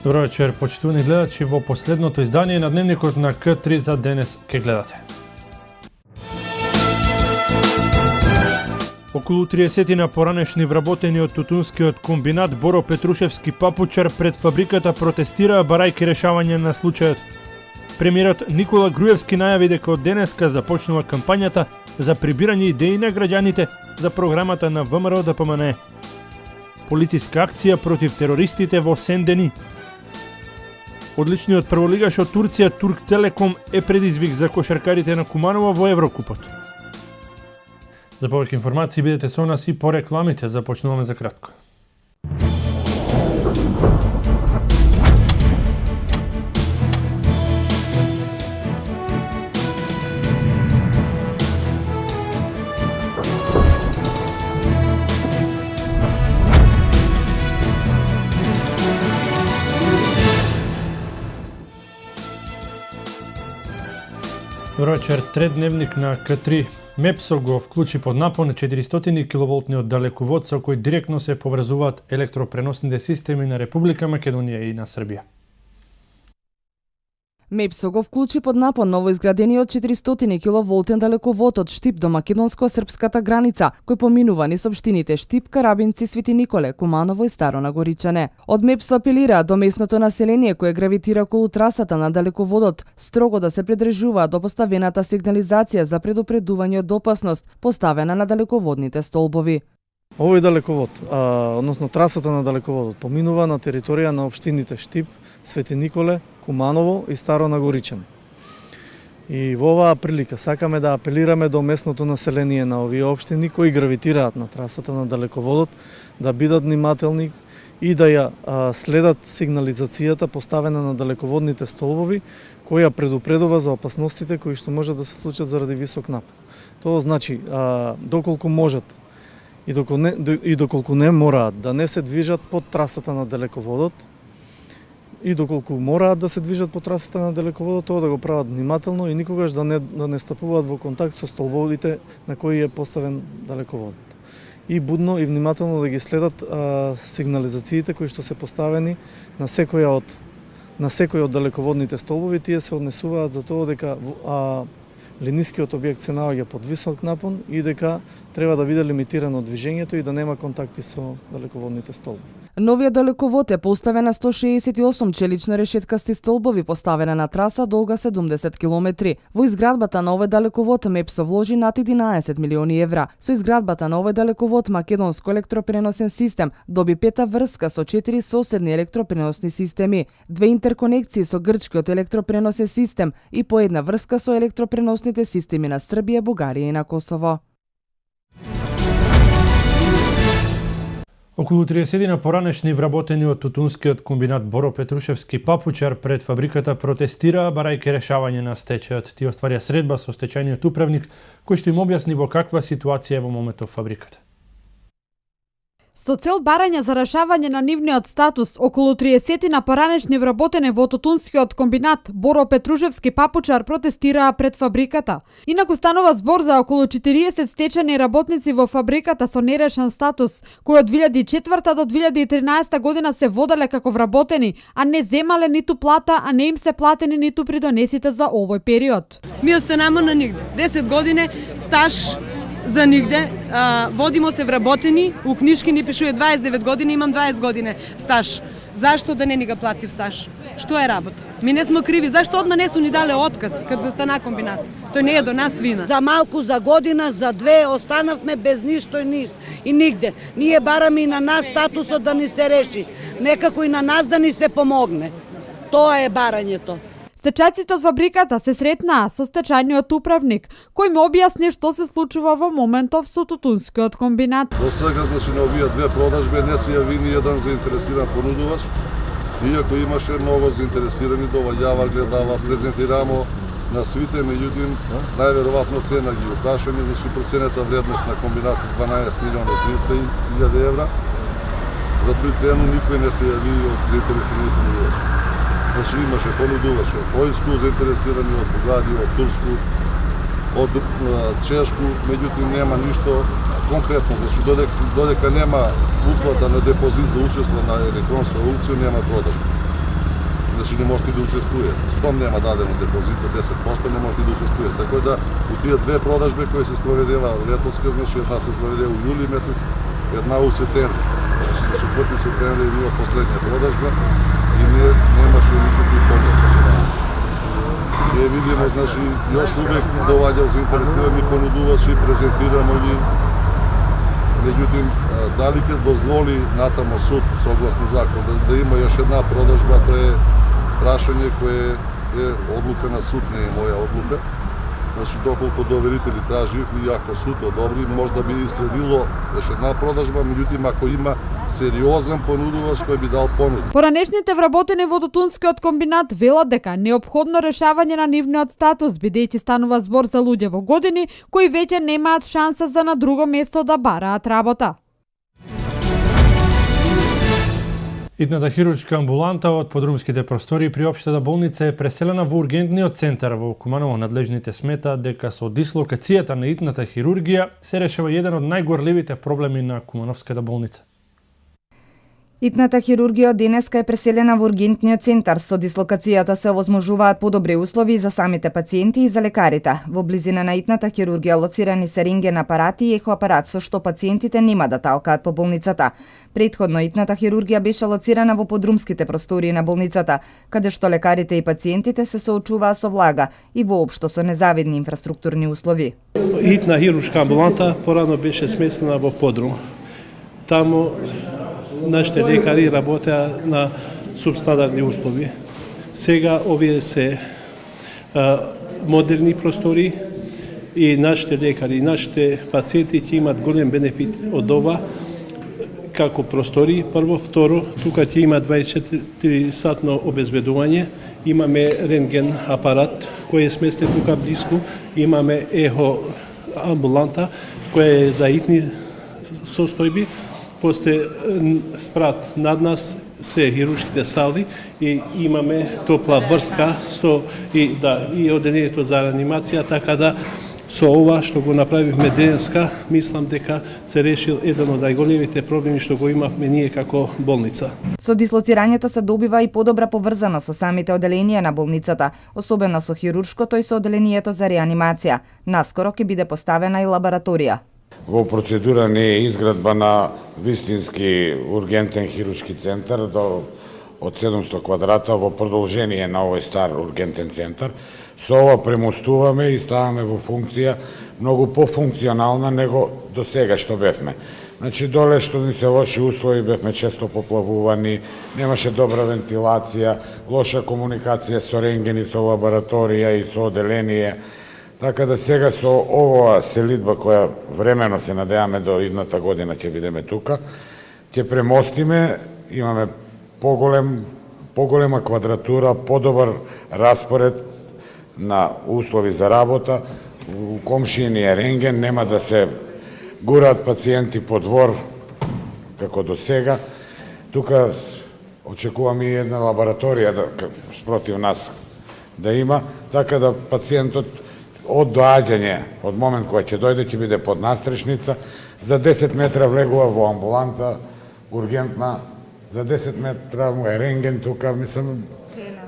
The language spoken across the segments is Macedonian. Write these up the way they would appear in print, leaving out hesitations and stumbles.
Добро вечер, почитувани гледачи, во последното издание на Дневникот на К3 за денес ке гледате. Околу 30 на поранешни вработени од тутунскиот комбинат Боро Петрушевски Папучар пред фабриката протестираа барајќи решавање на случајот. Премиерот Никола Груевски најави дека од денеска започнува кампањата за прибирање идеи на граѓаните за програмата на ВМРО ДПМНЕ. Полициска акција против терористите во Сендени. Одличниот прволигаш од Турција Турк Телеком е предизвик за кошаркарите на Куманово во Еврокупот. За повеќе информации бидете со нас и по рекламите. Започнуваме за кратко. Добро вечер, тредневник на К3. МЕПСО го вклучи под напон 400 киловолтниот далековод со кој директно се поврзуваат електропреносните системи на Република Македонија и на Србија. МЕПСО го вклучи под напон новоизградениот 400 киловолтен далековод од Штип до македонско-српската граница, кој поминува низ општините Штип, Карабинци, Свети Николе, Куманово и Старо Нагоричане. Од МЕПСО апелира до местното население кое гравитира околу трасата на далеководот строго да се придржува до поставената сигнализација за предупредување од опасност поставена на далеководните столбови. Овој далековод, односно трасата на далеководот, поминува на територија на општините Штип, Свети Николе, Куманово и Старо Нагоричане. И во оваа прилика сакаме да апелираме до местното население на овие општини кои гравитираат на трасата на далеководот да бидат внимателни и да ја следат сигнализацијата поставена на далеководните столбови која предупредува за опасностите кои што може да се случат заради висок напон. Тоа значи доколку можат и доколку не мораат да не се движат под трасата на далеководот, и доколку мораат да се движат по трасата на далеководот, тоа да го прават внимателно и никогаш да не стапуваат во контакт со столбовите на кои е поставен далеководот. И будно и внимателно да ги следат сигнализациите кои што се поставени на секој од далеководните столбови. Тие се однесуваат за тоа дека линискиот објект се наоѓа под висок напон и дека треба да биде лимитирано движењето и да нема контакти со далеководните столбови. Новиот далековод е поставен на 168 челично решеткасти столбови поставена на траса долга 70 километри. Во изградбата на овој далековод МЕПСО вложи над 11 милиони евра. Со изградбата на овој далековод Македонско електропреносен систем доби пета врска со 4 соседни електропреносни системи, 2 интерконекции со грчкиот електропреносен систем и по една врска со електропреносните системи на Србија, Бугарија и на Косово. Околу 30 на поранешни вработени од тутунскиот комбинат Боро Петрушевски Папучар пред фабриката протестираа барајќи решавање на стечајот. Тие остварија средба со стечајниот управник кој што им објасни во каква ситуација е во моментов фабриката. Со цел барање за решавање на нивниот статус, околу 30 на поранешни вработени во тутунскиот комбинат Боро Петрушевски Папучар протестираа пред фабриката. Инаку станува збор за околу 40 стечајни работници во фабриката со нерешен статус, кои од 2004 до 2013 година се воделе како вработени, а не земале ниту плата, а не им се платени ниту придонесите за овој период. Ми останамо на нигде. 10 години стаж за нигде, водимо се вработени, у книжки ни пишува 29 години, имам 20 години стаж. Зашто да не ни га платив стаж? Што е работа? Ми не смо криви, зашто одма не су ни дале отказ кад застана комбинат? Тој не е до нас вина. За малку, за година, за две останавме без ништо и нигде. Ние бараме и на нас статусот да ни се реши. Некако и на нас да ни се помогне. Тоа е барањето. Стечајците од фабриката се сретнаа со стечајниот управник, кој ми објасни што се случува во моментов со тутунскиот комбинат. До сега, значи, на овие две продажби не се јави ни еден заинтересиран понудувач, иако имаше многу заинтересирани, доваѓава, гледава, презентирамо на свите, меѓутоа најверојатно цена ги укашани, значи проценета вредност на комбинатот 12 милиони 300 илјади евра. За тој цену никој не се јави од заинтересирани понудувачи. Значи имаше понудувачи од Поljsku заинтересирани, од Бугарија, од Турску, од Чешку, меѓутоа нема ништо конкретно, значи додека нема уплата на депозит за учество на електронска аукција, нема продажба. значи не може да учествува. Штом нема дадено депозит од 10%, не може да учествува. Така да у тие две продажби кои се спроведева летоска, значи една се спроведе у јули месец, една у септември. 4 септември била последна продажба и немаше никакви помоки. Ќе видиме, значи, још увек доваѓал заинтересирани понудувачи, презентирамо ги. Меѓутоа, дали ќе дозволи натамо суд, согласно закон, да има још една продажба, тоа е прашање кое е одлука на суд, не е моја одлука. Значи, доколку доверители тражив и ако суд одобри, може да би следило још една продажба, меѓутоа, ако има сериозен понудувач кој би дал понуда. Поранешните вработени во Тутунскиот комбинат велат дека неопходно решавање на нивниот статус, бидејќи станува збор за луѓе во години кои веќе немаат шанса за на друго место да бараат работа. Идната хируршка амбуланта од подрумските простори при општата болница е преселена во ургентниот центар во Куманово. Надлежните сметаат дека со дислокацијата на идната хирургија се решава еден од најгорливите проблеми на Кумановската болница. Итната хирургија од денеска е преселена во ургентниот центар. Со дислокацијата се овозможуваат подобри услови за самите пациенти и за лекарите. Во близина на итната хирургија лоцирани се рентген апарати и ехоапарат со што пациентите нема да талкаат по болницата. Предходно итната хирургија беше лоцирана во подрумските простории на болницата, каде што лекарите и пациентите се соочуваа со влага и воопшто со незавидни инфраструктурни услови. Итна хируршка амбуланта порано беше сместена во подрум. Таму нашите лекари работеа на субстандарни услови. Сега овие се модерни простори и нашите лекари и нашите пациенти ќе имат голем бенефит од ова како простори. Прво, второ, тука ќе има 24-сатно обезбедување. Имаме рентген апарат кој е сместен тука близко. Имаме ехо амбуланта која е за итни состојби. После спрат над нас се хируршките сали и имаме топла врска и одделението за реанимација, така да со ова што го направивме денеска, мислам дека се решил еден од најголемите проблеми што го имавме ние како болница. Со дислоцирањето се добива и подобра поврзаност со самите одделенија на болницата, особено со хируршкото и со одделението за реанимација. Наскоро ќе биде поставена и лабораторија. Во процедура не е изградба на вистински ургентен хируршки центар од 700 квадрата во продолжение на овој стар ургентен центар. Со ова премостуваме и ставаме во функција многу пофункционална него до сега што бевме. Значи, доле што ни се лоши услови, бевме често поплавувани, немаше добра вентилација, лоша комуникација со рентгени, со лабораторија и со одделение. Така да сега со оваа селидба која времено се надеваме до идната година ќе бидеме тука, ќе премостиме, имаме поголема квадратура, подобар распоред на услови за работа, у комшиниот рентген, нема да се гураат пациенти по двор како до сега. Тука очекуваме и една лабораторија спротив нас да има, така да пациентот од доаѓање, од момент кој ќе дојде, ќе биде под настрешница, за 10 метра влегува во амбуланта, ургентна, за 10 метра му е рентген тука, мислам,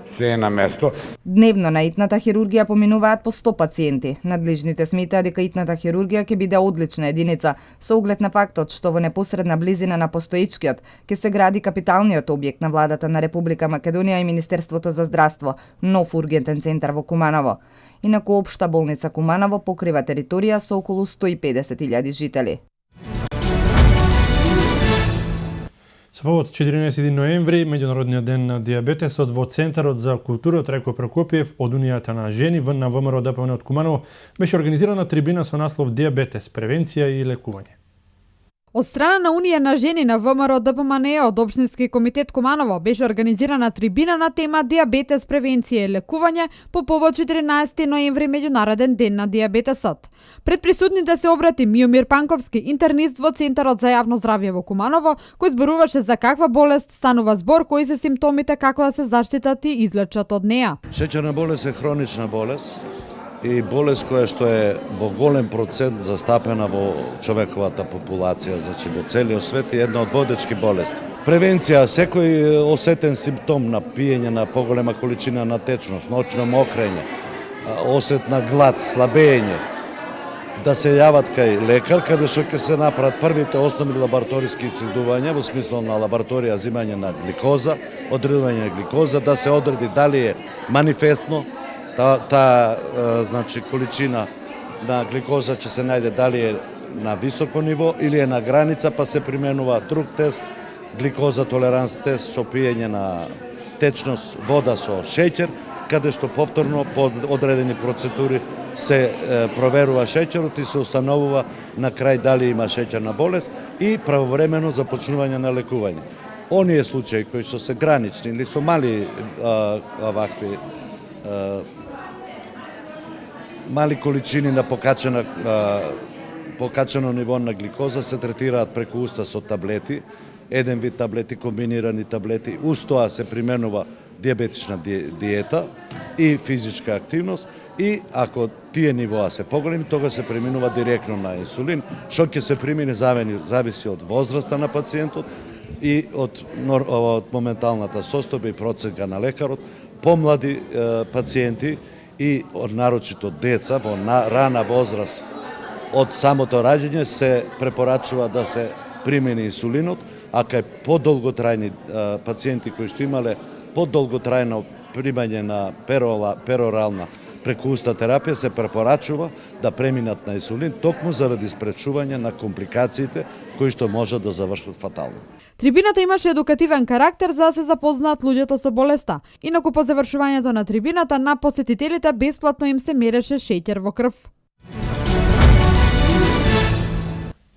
се е на место. Дневно на итната хирургија поминуваат по 100 пациенти. Надлежните сметаат дека итната хирургија ќе биде одлична единица, со оглед на фактот што во непосредна близина на постоечкиот ќе се гради капиталниот објект на владата на Република Македонија и Министерството за здравство, нов ургентен центар во Куманово. Инаку општа болница Куманово покрива територија со околу 150.000 жители. Со повод 14 ноември, меѓународниот ден на диабетесот, во Центарот за култура Трајко Прокопиев од Унијата на жени на ВМРО ДПМН од Куманово беше организирана трибина со наслов Диабетес, превенција и лекување. Од страна на Унија на жени на ВМРО ДПМН од Општински комитет Куманово беше организирана трибина на тема Диабетес, превенција и лекување по повод 14 ноември, меѓународен ден на диабетесот. Пред присутните се обрати Миомир Панковски, интернист во Центарот за јавно здравје во Куманово, кој зборуваше за каква болест станува збор, кои се симптомите, како да се заштитат и излечат од неа. Шеќерна болест е хронична болест и болест која што е во голем процент застапена во човековата популација, значи во целиот свет, и една од водечки болести. Превенција, секој осетен симптом на пиење на поголема количина на течност, ноќно мокрење, осет на глад, слабење, да се јават кај лекар, каде што ќе се направат првите основни лабораториски исследувања во смисло на лабораторија зимање на гликоза, одредување на гликоза, да се одреди дали е манифестно таа значи количина на гликоза ќе се најде дали е на високо ниво или е на граница, па се применува друг тест, гликоза толеранс тест со пиење на течност вода со шеќер, каде што повторно по одредени процедури се проверува шеќерот и се установува на крај дали има шеќерна болест и правовремено започнување на лекување. Оние случаи кои што се гранични или со мали вакви мали количини на покачено ниво на гликоза се третираат преку уста со таблети, еден вид таблети, комбинирани таблети, уз тоа се применува диабетична диета и физичка активност и ако тие нивоа се поголеми, тога се преминува директно на инсулин, што ќе се примени зависи од возраста на пациентот и од моменталната состојба и проценка на лекарот. Помлади пациенти и нарочито деца во рана возраст од самото раѓање се препорачува да се примени инсулинот, а кај подолготрајни пациенти кои што имале подолготрајно примање на перорална преку уста терапија се препорачува да преминат на инсулин токму заради спречување на компликациите кои што можат да завршат фатално. Трибината имаше едукативен карактер за да се запознаат луѓето со болеста. Инаку по завршувањето на трибината на посетителите бесплатно им се мереше шеќер во крв.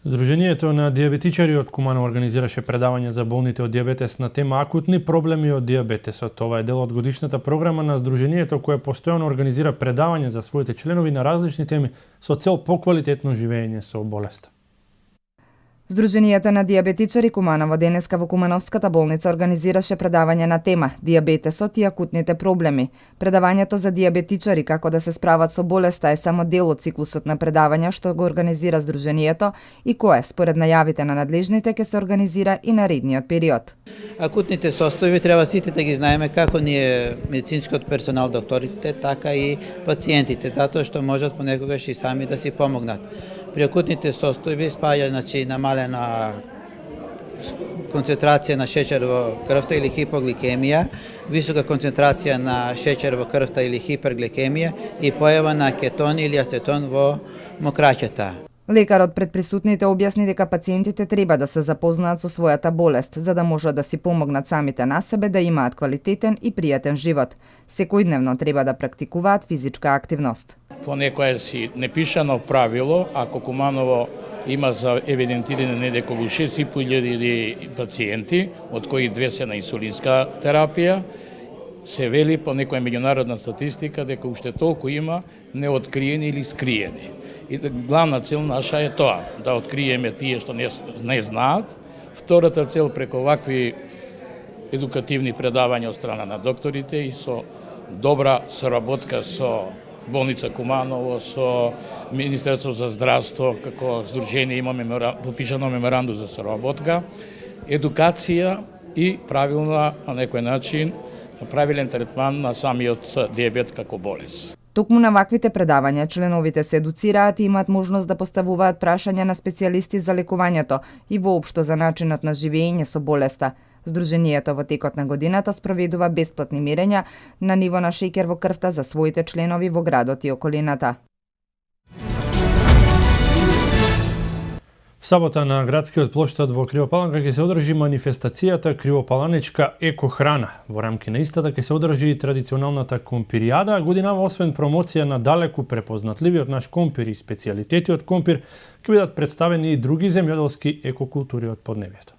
Сдруженијето на диабетичари од Куманово организираше предавање за болните од диабетес на тема акутни проблеми од диабетесот. Ова е дел од годишната програма на Сдруженијето кое постојано организира предавање за своите членови на различни теми со цел поквалитетно живење со болеста. Сдруженијето на диабетичари Куманово денеска во Кумановската болница организираше предавање на тема диабетесот и акутните проблеми. Предавањето за диабетичари како да се справат со болеста е само дел од циклусот на предавања што го организира Сдруженијето и кое, според најавите на надлежните, ќе се организира и наредниот период. Акутните состојби треба сите да ги знаеме како ние медицинскиот персонал, докторите, така и пациентите, затоа што можат понекогаш и сами да си помогнат. При акутните состојби спаѓа намалена концентрација на шеќер во крвта или хипогликемија, висока концентрација на шеќер во крвта или хипергликемија и појава на кетон или ацетон во мокраќата. Лекарот пред присутните објасни дека пациентите треба да се запознаат со својата болест, за да можат да си помогнат самите на себе да имаат квалитетен и пријатен живот. Секојдневно треба да практикуваат физичка активност. Понекоја си непишано правило, ако Куманово има за евидентиране неколку 6.500 пациенти, од кои 2 се на инсулинска терапија, се вели по некоја меѓународна статистика дека уште толку има неоткриени или скриени. И главна цел наша е тоа, да откриеме тие што не знаат. Втората цел преку вакви едукативни предавања од страна на докторите и со добра соработка со болница Куманово, со Министерство за здравство, како здружение имаме подпишано меморандум за соработка, едукација и правилна, на некој начин, правилен третман на самиот диабет како болест. Токму на ваквите предавања, членовите се едуцираат и имаат можност да поставуваат прашања на специјалисти за лекувањето и воопшто за начинот на живење со болеста. Сдруженијето во текот на годината спроведува бесплатни мерења на ниво на шеќер во крвта за своите членови во градот и околината. Сабота на градскиот плоштад во Кривопаланка ќе се одржи манифестацијата Кривопаланечка екохрана. Во рамки на истата ќе се одржи и традиционалната компиријада, а годинава освен промоција на далеку препознатливиот наш компир и специјалитети од компир, ќе бидат представени и други земјоделски екокултури од поднебјето.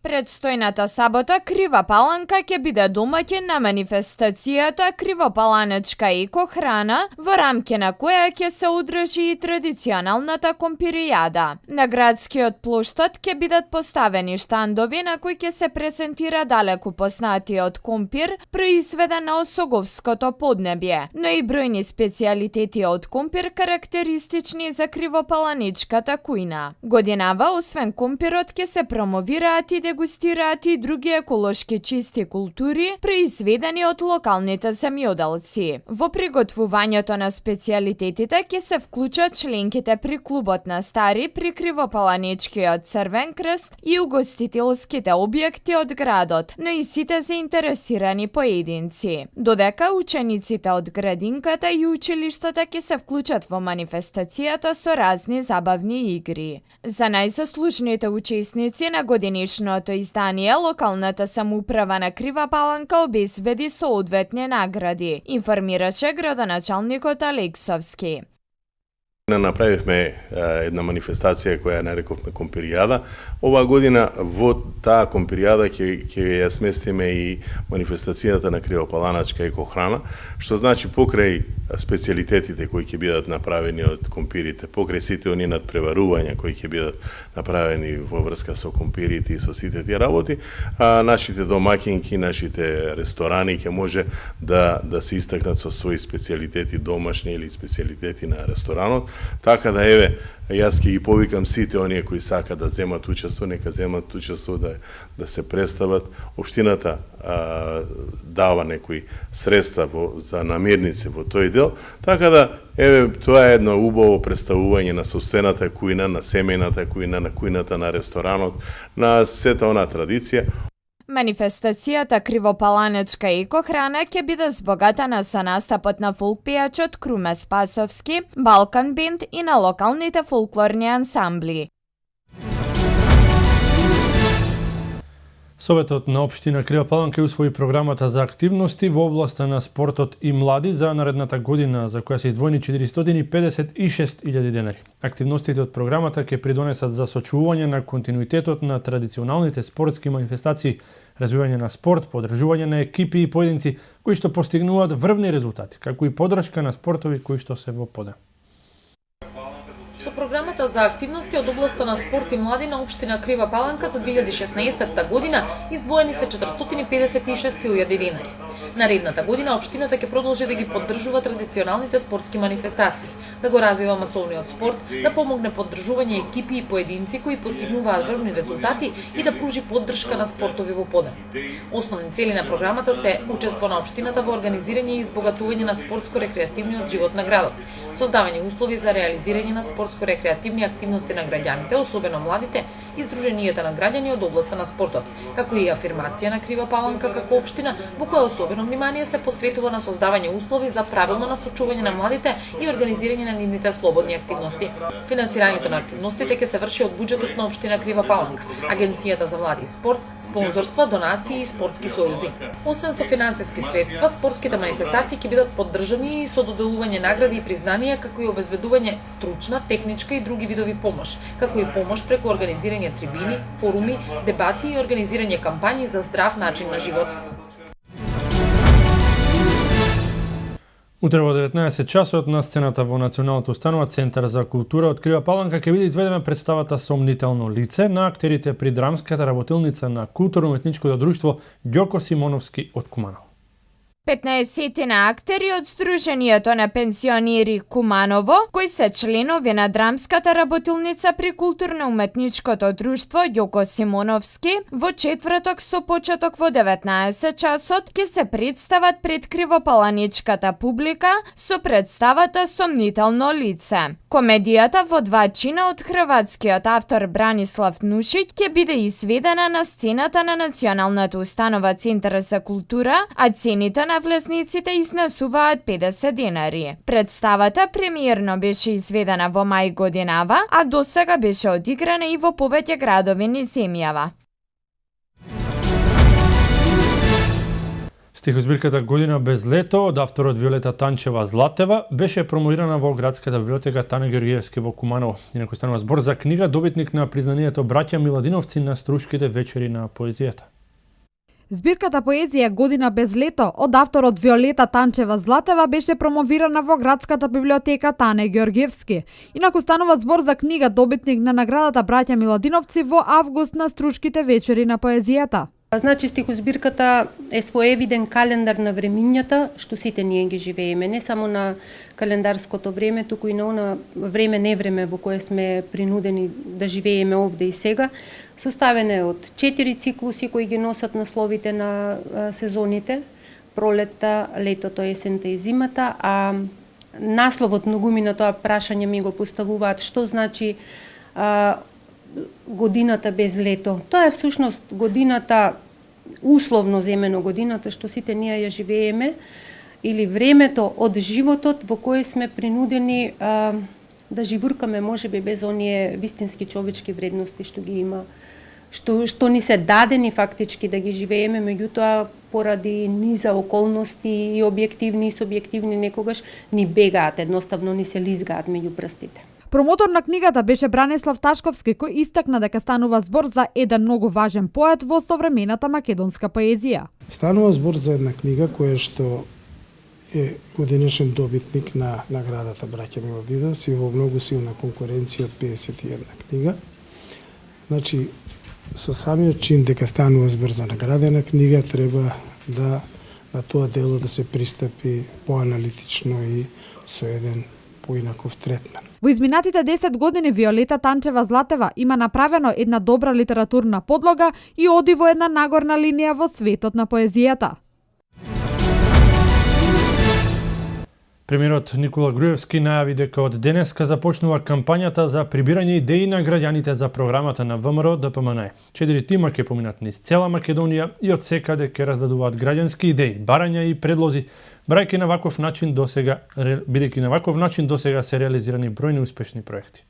Предстојната сабота Кривопаланка ќе биде домаќин на манифестацијата Кривопаланечка екохрана, во рамки на која ќе се одржи и традиционалната компиријада. На градскиот плоштад ќе бидат поставени штандови на кои ќе се презентира далеку познатиот компир, произведен на Осоговското поднебје, но и бројни специјалитети од компир карактеристични за Кривопаланечката кујна. Годинава, освен компирот, ќе се промовираат и дегустираат и други еколошки чисти култури, произведени од локалните земјоделци. Во приготвувањето на специјалитетите ќе се вклучат членките при клубот на стари, при Кривопаланичкиот Црвен крст и угостителските објекти од градот, но и сите заинтересирани поединци. Додека учениците од градинката и училиштата ќе се вклучат во манифестацијата со разни забавни игри. За најзаслужните учесници на годинишното издание, локалната самоуправа на Крива Паланка обезбеди соодветни награди, информираше градоначалникот Алексовски. Направивме една манифестација која ја нарековме Компиријада. Оваа година во таа Компиријада ќе ја сместиме и манифестацијата на Кривопаланачка екохрана, што значи покрај специјалитетите кои ќе бидат направени од компирите, покрај сите оние надпреварувања кои ќе бидат направени во врска со компирите и со сите тие работи, нашите домакинки, нашите ресторани ќе може да се истакнат со своји специјалитети домашни или специјалитети на ресторанот. Така да еве, јас ќе ги повикам сите оние кои сака да земат учество, нека земат учество да се представат. Општината дава некои средства за намирници во тој дел, така да еве тоа е едно убаво представување на сопствената кујна, на семејната кујна, на кујната на ресторанот, на сета она традиција. Манифестацијата Кривопаланечка екохрана ќе биде збогатена со настапот на фолк пејачот Круме Спасовски, Балкан бенд и на локалните фолклорни ансамбли. Советот на општина Крива Паланка усвои програмата за активности во областа на спортот и млади за наредната година, за која се издвоени 456.000 денари. Активностите од програмата ќе придонесат за сочувување на континуитетот на традиционалните спортски манифестации, развивање на спорт, подржување на екипи и поединци кои што постигнуваат врвни резултати, како и поддршка на спортови кои што се во подем. Со програмата за активности од областа на спорт и млади на општина Крива Паланка за 2016 година издвоени се 456.000 денари. Наредната година општината ќе продолжи да ги поддржува традиционалните спортски манифестации, да го развива масовниот спорт, да помогне поддржување екипи и поединци кои постигнуваат врвни резултати и да пружи поддршка на спортови во подем. Основни цели на програмата се учество на општината во организирање и избогатување на спортско-рекреативниот живот на градот, создавање услови за реализирање на спортско-рекреативни активности на граѓаните, особено младите, и здруженијата на граѓани од областа на спортот, како и афирмација на Крива Паланка како општина, во која особено внимание се посветува на создавање услови за правилно насочување на младите и организирање на нивните слободни активности. Финансирањето на активностите ќе се врши од буџетот на општина Крива Паланка, Агенцијата за млади и спорт, спонзорства, донации и спортски сојузи. Освен со финансиски средства, спортските манифестации ќе бидат поддржани и со доделување награди и признанија, како и обезбедување стручна, техничка и други видови помош, како и помош преку организирање трибини, форуми, дебати и организирање кампањи за здрав начин на живот. Утре во 19 часот на сцената во Националната установа Центар за култура од Крива Паланка ќе биде изведена представата Сомнително лице на актерите при драмската работилница на културно-уметничкото друштво Ѓоко Симоновски од Куманово. 15 актери од Сдруженијето на пенсионери Куманово, кои се членови на драмската работилница при културно-уметничкото друштво Ѓоко Симоновски, во четврток со почеток во 19 часот ќе се представат пред кривопаланичката публика со представата Сомнително лице. Комедијата во два чина од хрватскиот автор Бранислав Нушиќ ќе биде изведена на сцената на Националната установа Центар за култура, а цените на влезниците изнесуваат 50 денари. Представата премиерно беше изведена во мај годинава, а досега беше одиграна и во повеќе градови низ земјава. Стихозбирката Година без лето од авторот Виолета Танчева Златева беше промовирана во градската библиотека Тане Георгиевски во Куманово. Инаку станува збор за книга добитник на признанието Браќа Миладиновци на Струшките вечери на поезијата. Збирката поезија Година без лето од авторот Виолета Танчева Златева беше промовирана во градската библиотека Тане Георгиевски. Инаку станува збор за книга добитник на наградата Браќа Миладиновци во август на Струшките вечери на поезијата. Значи стихозбирката е своевиден календар на времињата што сите ние ги живееме, не само на календарското време, туку и на она време-невреме во кое сме принудени да живееме овде и сега. Составен е од 4 циклуси кои ги носат насловите на сезоните: пролетта, летото, есента и зимата, а насловот многумина тоа прашање ми го поставуваат што значи годината без лето. Тоа е всушност годината, условно земено годината што сите ние ја живееме, или времето од животот во кое сме принудени да живуркаме можеби без оние вистински човечки вредности што ги има, што ни се дадени фактички да ги живееме, меѓутоа поради низа околности и објективни и субјективни некогаш ни бегаат, едноставно ни се лизгаат меѓу прстите. Промотор на книгата беше Бранислав Ташковски, кој истакна дека станува збор за еден многу важен поет во современата македонска поезија. Станува збор за една книга која што е годинешен добитник на наградата Браќа Милодидос и во многу силна конкуренција од 51 книга. Значи, со самиот чин дека станува збор за наградена книга, треба да на тоа дело да се пристапи поаналитично и со еден поинаков третман. Во изминатите 10 години Виолета Танчева-Златева има направено една добра литературна подлога и оди во една нагорна линија во светот на поезијата. Премиерот Никола Груевски најави дека од денеска започнува кампањата за прибирање идеи на граѓаните за програмата на ВМРО ДПМН. 4 тима ќе поминат низ цела Македонија и од секаде ќе раздадуваат граѓански идеи, барања и предлози, бидејќи на ваков начин досега се реализирани бројни успешни проекти.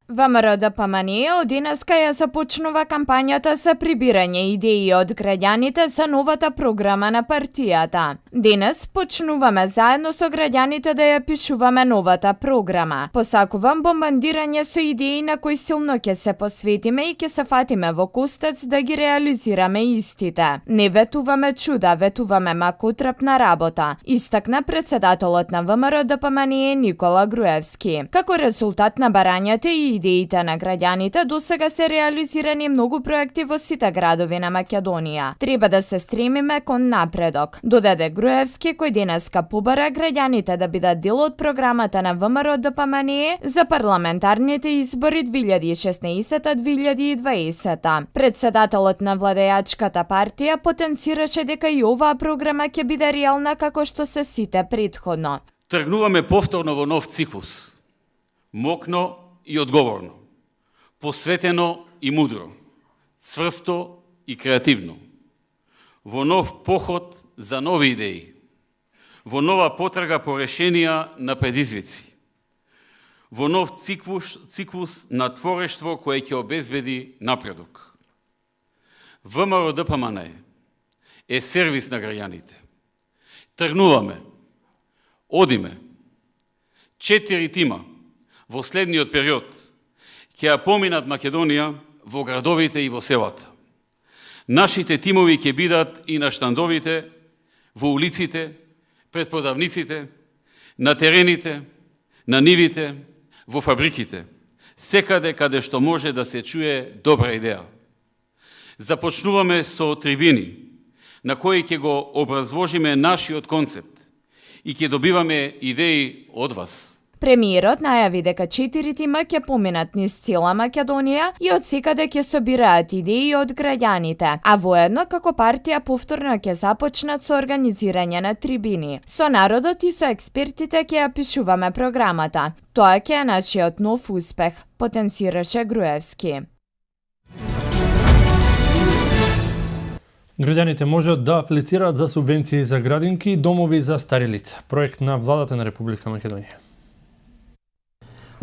ВМРО ДПМН од денеска ја започнува кампањата за прибирање идеи од граѓаните за новата програма на партијата. Денес почнуваме заедно со граѓаните да ја пишуваме новата програма. Посакувам бомбандирање со идеи на кои силно ќе се посветиме и ќе се фатиме во костец да ги реализираме истите. Не ветуваме чуда, ветуваме макотрапна работа, истакна председателот на ВМРО ДПМН Никола Груевски. Како резултат на барањата и идеите на граѓаните, досега се реализирани многу проекти во сите градови на Македонија. Треба да се стремиме кон напредок, додаде Груевски, кој денеска побара граѓаните да бидат дел од програмата на ВМРО ДПМН за парламентарните избори 2016-2020. Председателот на владеачката партија потенцираше дека и оваа програма ќе биде реална како што се сите претходно. Тргнуваме повторно во нов циклус. Мокно и одговорно, посветено и мудро, цврсто и креативно, во нов поход за нови идеи, во нова потрага по решенија на предизвици, во нов циклус на творештво кое ќе обезбеди напредок. ВМРО ДПМН е сервис на граѓаните. Тргнуваме, одиме, 4 тима во следниот период ќе ја поминат Македонија во градовите и во селата. Нашите тимови ќе бидат и на штандовите, во улиците, пред продавниците, на терените, на нивите, во фабриките, секаде каде што може да се чуе добра идеја. Започнуваме со трибини, на кои ќе го образложиме нашиот концепт и ќе добиваме идеи од вас. Премиерот најави дека 4 тима ќе поминат низ цела Македонија и од секаде ќе собираат идеи од граѓаните, а воедно како партија повторно ќе започнат со организирање на трибини. Со народот и со експертите ќе ја пишуваме програмата. Тоа ќе е нашиот нов успех, потенцираше Груевски. Граѓаните можат да аплицираат за субвенции за градинки и домови за стари лица. Проект на владата на Република Македонија.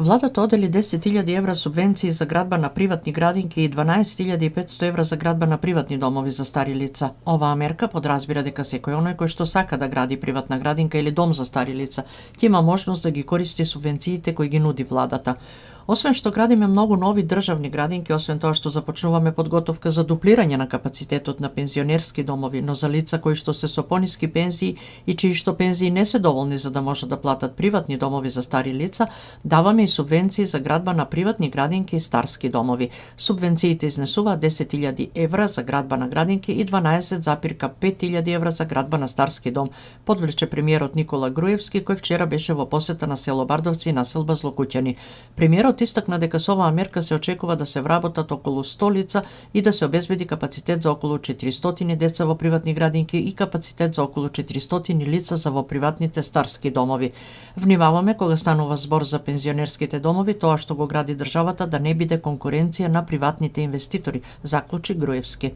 Владата одели 10.000 евра субвенции за градба на приватни градинки и 12.500 евра за градба на приватни домови за стари лица. Оваа мерка подразбира дека секој оној кој што сака да гради приватна градинка или дом за стари лица ќе има можност да ги користи субвенциите кои ги нуди владата. Освен што градиме многу нови државни градинки, освен тоа што започнуваме подготовка за дуплирање на капацитетот на пензионерски домови, но за лица кои што се со пониски пензии и чии што пензии не се доволни за да може да платат приватни домови за стари лица, даваме и субвенции за градба на приватни градинки и старски домови. Субвенциите изнесуваат 10.000 евра за градба на градинки и 12,5.000 евра за градба на старски дом, подвлече премиерот Никола Груевски, кој вчера беше во посета на село Бардовци и населба Злокуќани. Премиерот истакна дека со оваа мерка се очекува да се вработат околу 100 лица и да се обезбеди капацитет за околу 400 деца во приватни градинки и капацитет за околу 400 лица за во приватните старски домови. Внимаваме кога станува збор за пензионерските домови, тоа што го гради државата да не биде конкуренција на приватните инвеститори, заклучи Груевски.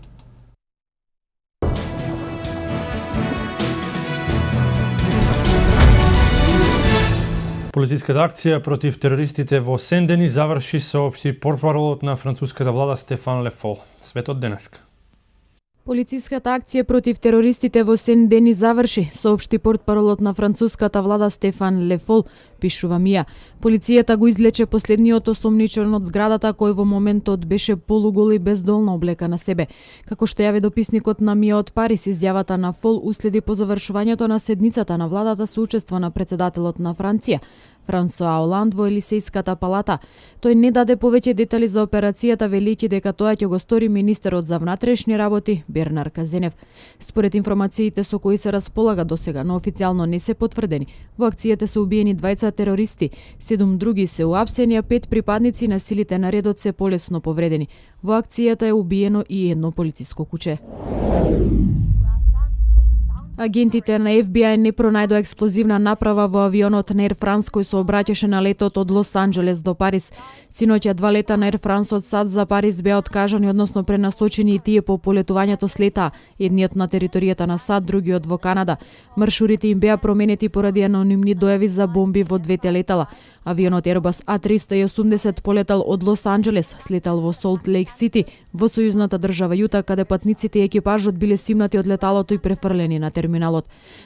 Полициската акција против терористите во Сен-Дени заврши, соопшти портпаролот на француската влада Стефан Ле Фол. Светот денеска. Полициската акција против терористите во Сен-Дени заврши, соопшти портпаролот на француската влада Стефан Ле Фол, пишува МИА. Полицијата го излече последниот осомничен од зградата кој во моментот беше полугол и без долна облека на себе. Како што јави дописникот на МИА од Париз, изјавата на Фол уследи по завршувањето на седницата на владата со учество на претседателот на Франција, Франсоа Оланд, во Елисејската палата. Тој не даде повеќе детали за операцијата, велики дека тоа ќе го стори министерот за внатрешни работи Бернар Казенев. Според информациите со кои се располага досега, но официјално не се потврдени, во акцијата се убиени 20 терористи, 7 други се уапсени, а 5 припадници на силите на редот се полесно повредени. Во акцијата е убиено и едно полициско куче. Агентите на FBI не пронајдоа експлозивна направа во авионот на Air France кој се обраќаше на летот од Лос Анџелес до Париз. Синоќа 2 лета на Air France од САД за Париз беа откажани, односно пренасочени и тие по полетувањето с лета, едниот на територијата на САД, другиот во Канада. Маршрутите им беа променети поради анонимни дојави за бомби во двете летала. Авионот Airbus A380 полетал од Лос Анџелес, слетал во Солт Лейк Сити, во сојузната држава Јута, каде патниците и екипажот биле симнати од леталото и префрлени на терминалот.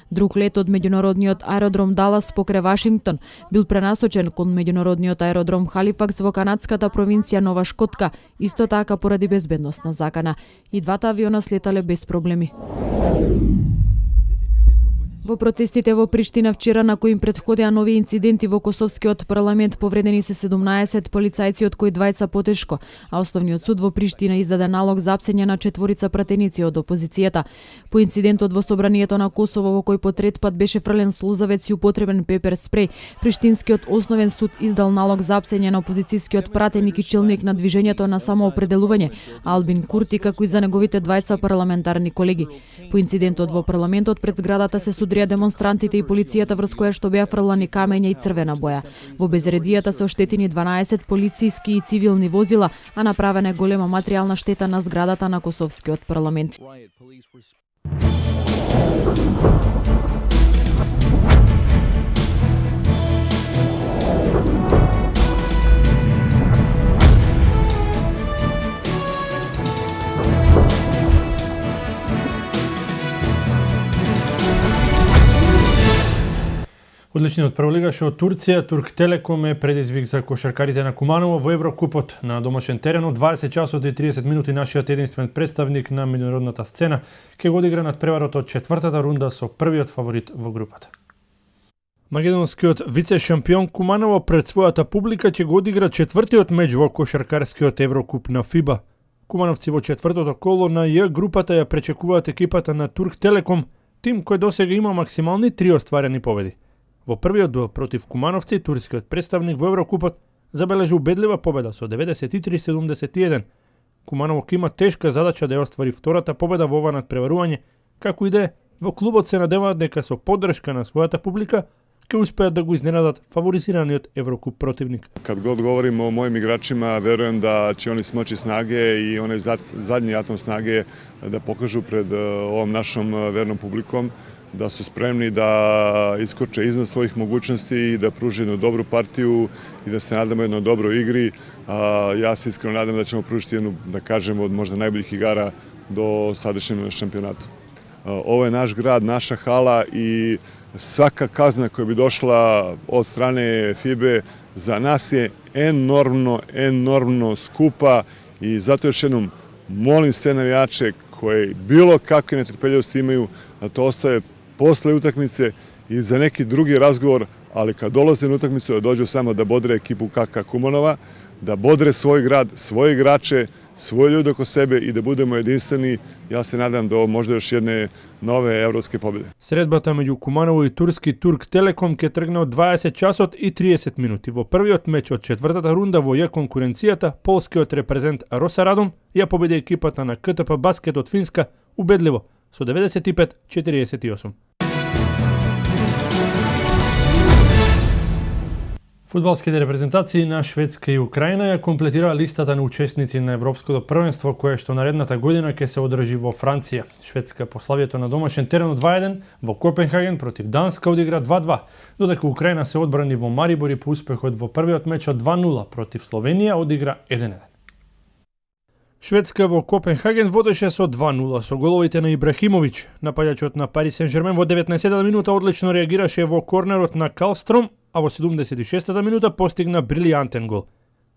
Друг лет од меѓународниот аеродром Далас покрај Вашингтон бил пренасочен кон меѓународниот аеродром Халифакс во канадската провинција Нова Шкотка, исто така поради безбедносна закана. И двата авиона слетале без проблеми. Во протестите во Приштина вчера, на кои им претходеа нови инциденти во Косовскиот парламент, повредени се 17 полицајци, од кои 2 потешко, а Основниот суд во Приштина издаде налог за апсење на 4 пратеници од опозицијата. По инцидентот во собранието на Косово, во кој по трет пат беше фрлен сулзавец и употребен пепер спреј, Приштинскиот основен суд издал налог за апсење на опозицијскиот пратеник и челник на движењето на самоопределување, Албин Курти, како и за неговите 2 парламентарни колеги. По инцидентот во парламентот пред зградата се судрија демонстрантите и полицијата, врз која што беа фрлани камења и црвена боја. Во безредијата се оштетени 12 полициски и цивилни возила, а направена е голема материјална штета на зградата на Косовскиот парламент. Одличниот прволигаш од Турција, Турк Телеком е предизвик за кошаркарите на Куманово во Еврокупот. На домашен терен од 20 часот и 30 минути нашиот единствен представник на меѓународната сцена ќе го одигра надпреварот од четвртата рунда со првиот фаворит во групата. Македонскиот вице-шампион Куманово пред својата публика ќе го одигра четвртиот меч во кошаркарскиот Еврокуп на ФИБА. Кумановци во четвртото коло на Ј групата ја пречекуваат екипата на Турк Телеком, тим кој досега има максимални 3 остварени победи. Во првиот дуел против кумановци, турскиот представник во Еврокупот забележи убедлива победа со 93-71. Куманово има тешка задача да ја оствари втората победа во ова надпреварување, како и да е, во клубот се надеваат дека со поддршка на својата публика ќе успеат да го изненадат фаворизираниот Еврокуп противник. Kad god govorim o mojim igračima, verujem da će oni smoći snage i onaj zadnji atom snage da pokažu pred ovom našom vernom publikom, da su spremni da iskoče iznad svojih mogućnosti i da pruže jednu dobru partiju i da se nadamo jednoj dobroj igri. Ja se iskreno nadam da ćemo pružiti jednu, da kažemo, od možda najboljih igara do sadašnjem šampionatu. Ovo je naš grad, naša hala i svaka kazna koja bi došla od strane FIBE za nas je enormno skupa i zato još jednom molim sve navijače koji bilo kakve netrpeljivosti imaju da to ostave posle utakmice i za neki drugi razgovor, ali kad dolaze na utakmicu da dođu samo da bodre ekipu KK Kumanova, da bodre svoj grad, svoje igrače, svoje ljude oko sebe i da budemo jedinstveni. Ja se nadam do možda još jedne nove evropske pobjede. Средбата меѓу Куманово и турски Турк Телеком ке тргне од 20 часот и 30 минути. Во првиот меч од четвртата рунда во Ја конкуренцијата, полскиот репрезент Роса Радом ја победи екипата на КТП Баскет од Финска убедливо со 95-48. Фудбалските репрезентации на Шведска и Украина ја комплетираа листата на учесници на Европското првенство кое што наредната година ќе се одржи во Франција. Шведска по славието на домашен терен од 2-1 во Копенхаген против Данска одигра 2-2, додека Украина се одбрани во Марибор и по успехот во првиот меч од 2-0 против Словенија одигра 1-1. Шведска во Копенхаген водеше со 2-0 со головите на Ибрахимович. Напаѓачот на Пари Сен-Жермен во 19-та минута одлично реагираше во корнерот на Калстром, а во 76-та минута постигна брилијантен гол.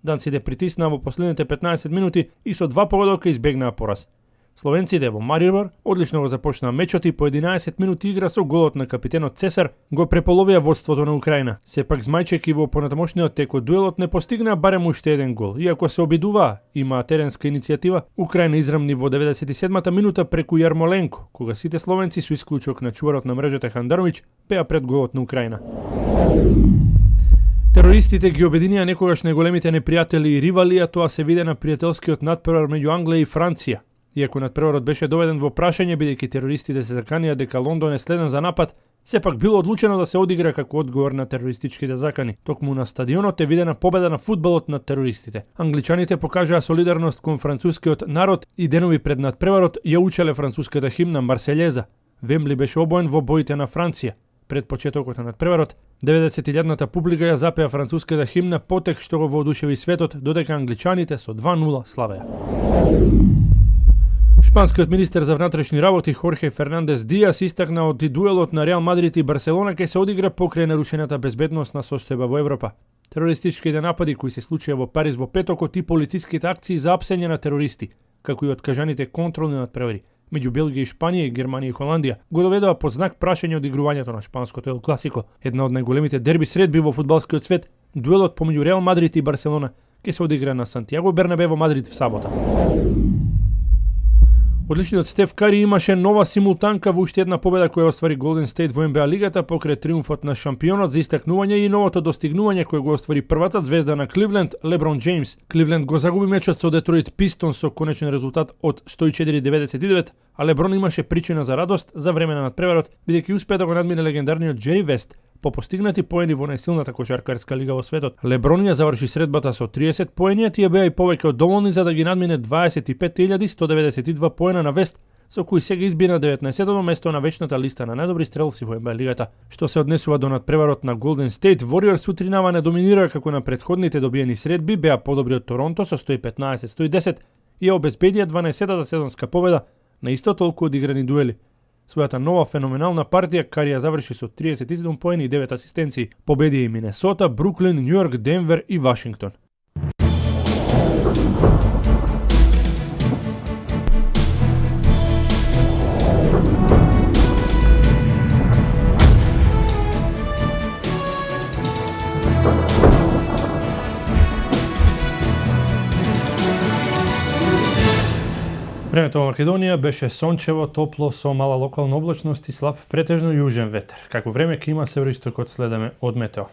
Данците притиснаа во последните 15 минути и со два погодока избегнаа пораз. Словенците во Марибор одлично го започнаа мечот и по 11 минути игра со голот на капитенот Цесар го преполовија водството на Украина. Сепак змајчеки во понатамошниот тек од дуелот не постигнаа барем уште еден гол. Иако се обидуваа, имаа теренска иницијатива, Украина израмни во 97-та минута преку Јармоленко, кога сите словенци со исклучок на чуварот на мрежата Хандаровиќ беа пред голот на Украина. Терористите ги обединија некогаш најголемите непријатели и ривали, а тоа се виде на пријателскиот надпревар меѓу Англија и Франција. Иако надпреварот беше доведен во прашање бидејќи терористите се заканија дека Лондон е следен за напад, сепак било одлучено да се одигра како одговор на терористичките закани. Токму на стадионот е видена победа на фудбалот над терористите. Англичаните покажаа солидарност кон францускиот народ и денови пред надпреварот ја учеле француската химна Марселеза. Вембли беше обоен во боите на Франција. Пред почетокот на надпреварот, 90.000-та публика ја запеа француската химна потек што го воодушеви светот, додека англичаните со 2-0 славеа. Шпанскиот министер за внатрешни работи Хорхе Фернандес Диас истакна од дуелот на Реал Мадрид и Барселона ке се одигра покрај нарушената безбедносна состојба во Европа. Терористичките напади кои се случија во Париз во петокот и полициските акции за апсење на терористи, како и откажаните контролни надпревари меѓу Белгија и Шпанија и Германија и Холандија, го доведоа под знак прашање од игрувањето на шпанското Ел Класико, една од најголемите дерби средби во фудбалскиот свет. Дуелот помеѓу Реал Мадрид и Барселона ке се одигра на Сантијаго Бернабе во Мадрид в сабота. Одличниот Стеф Кари имаше нова симултанка во уште една победа која оствари Голден Стейт во НБА лигата покрај триумфот на шампионот за истакнување и новото достигнување кое го оствари првата звезда на Кливленд, Леброн Джеймс. Кливленд го загуби мечот со Детройт Пистонс со конечен резултат од 104-99, а Леброн имаше причина за радост за време на надпреварот, бидејќи успеа да го надмине легендарниот Джери Вест по постигнати поени во најсилната кошаркарска лига во светот. Леброн ја заврши средбата со 30 поени, а тие беа и повеќе од доволни за да ги надмине 25.192 поена на Вест, со кои сега избина 19-то место на вечната листа на најдобри стрелци во НБА лигата. Што се однесува до надпреварот на Голден Стейт, Warriors утринава не доминираа како на претходните добиени средби, беа подобри од Торонто со 115-110 и ја обезбедија 12-та сезонска победа на исто толку одиграни дуели. Својата нова феноменална партија Кари ја заврши со 37 поени и 9 асистенции. Победи и Минесота, Бруклин, Њујорк, Денвер и Вашингтон. Времето во Македонија беше сончево, топло, со мала локална облачност и слаб претежно јужен ветер. Како време клима североистокот следеме од Метео.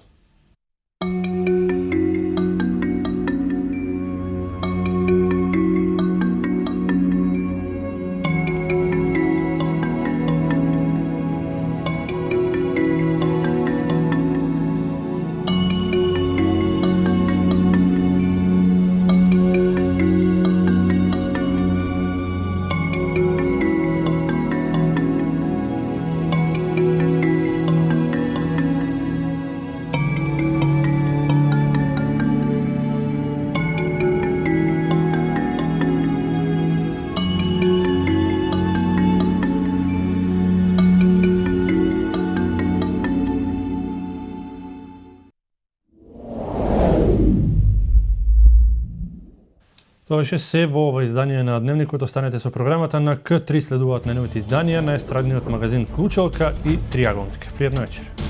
Тоа беше се во ова издание на Дневникот. Останете со програмата на К3, следуваат најновите изданија на естрадниот магазин Клучалка и Триагоник. Пријатна вечер.